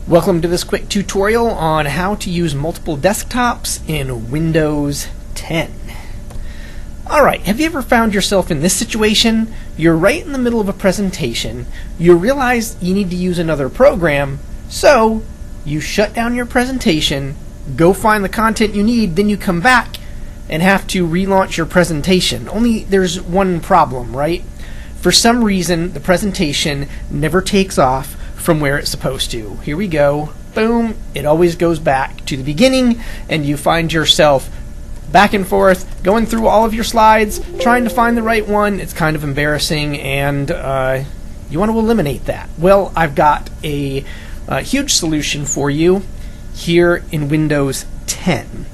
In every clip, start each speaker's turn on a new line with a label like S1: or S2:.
S1: Welcome to this quick tutorial on how to use multiple desktops in Windows 10. Alright, have you ever found yourself in this situation? You're right in the middle of a presentation, you realize you need to use another program, so you shut down your presentation, go find the content you need, then you come back and have to relaunch your presentation. Only there's one problem, right? For some reason, the presentation never takes off from where it's supposed to. Here we go. Boom. It always goes back to the beginning, and you find yourself back and forth, going through all of your slides, trying to find the right one. It's kind of embarrassing, and you want to eliminate that. Well, I've got a huge solution for you here in Windows 10.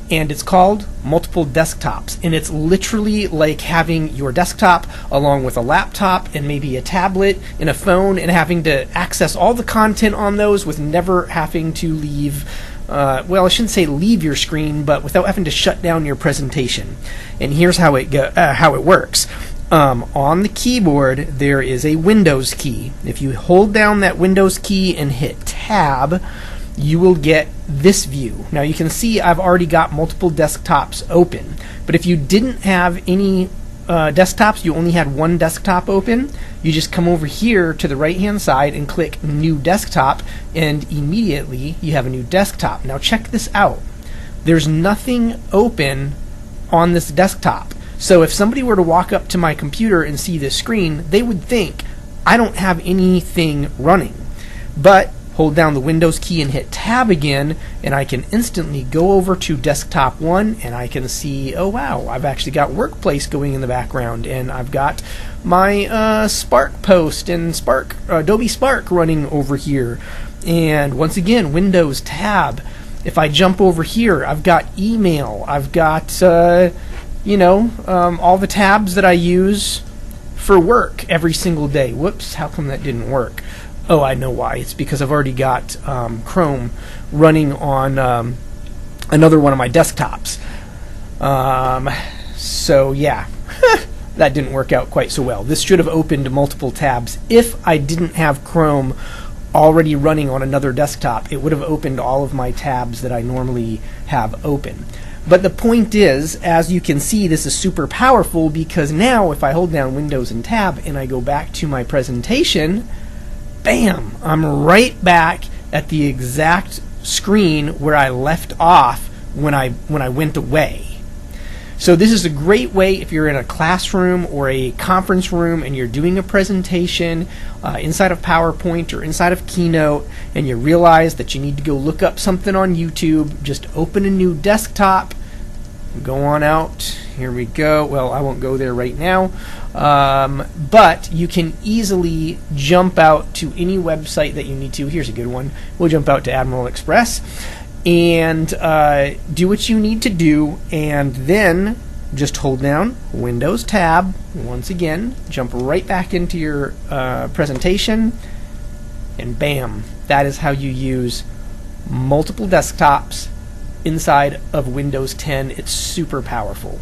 S1: And it's called multiple desktops, and it's literally like having your desktop along with a laptop and maybe a tablet and a phone, and having to access all the content on those with never having to leave, well, I shouldn't say leave your screen, but without having to shut down your presentation. And here's how it works. On the keyboard there is a Windows key. If you hold down that Windows key and hit Tab, you will get this view. Now you can see I've already got multiple desktops open, but if you didn't have any desktops, you only had one desktop open, you just come over here to the right hand side and click New Desktop, and immediately you have a new desktop. Now check this out. There's nothing open on this desktop. So if somebody were to walk up to my computer and see this screen, they would think I don't have anything running. But hold down the Windows key and hit Tab again, and I can instantly go over to Desktop 1, and I can see, oh wow, I've actually got Workplace going in the background, and I've got my Spark post and Adobe Spark running over here. And once again, Windows Tab. If I jump over here, I've got email, I've got all the tabs that I use for work every single day. Whoops, how come that didn't work? Oh, I know why. It's because I've already got Chrome running on another one of my desktops. So yeah, that didn't work out quite so well. This should have opened multiple tabs. If I didn't have Chrome already running on another desktop, it would have opened all of my tabs that I normally have open. But the point is, as you can see, this is super powerful, because now if I hold down Windows and Tab and I go back to my presentation, bam! I'm right back at the exact screen where I left off when I went away. So this is a great way if you're in a classroom or a conference room and you're doing a presentation inside of PowerPoint or inside of Keynote, and you realize that you need to go look up something on YouTube. Just open a new desktop, go on out. Here we go. Well, I won't go there right now. But you can easily jump out to any website that you need to. Here's a good one. We'll jump out to Admiral Express and do what you need to do, and then just hold down Windows Tab once again, jump right back into your presentation, and bam, that is how you use multiple desktops inside of Windows 10. It's super powerful.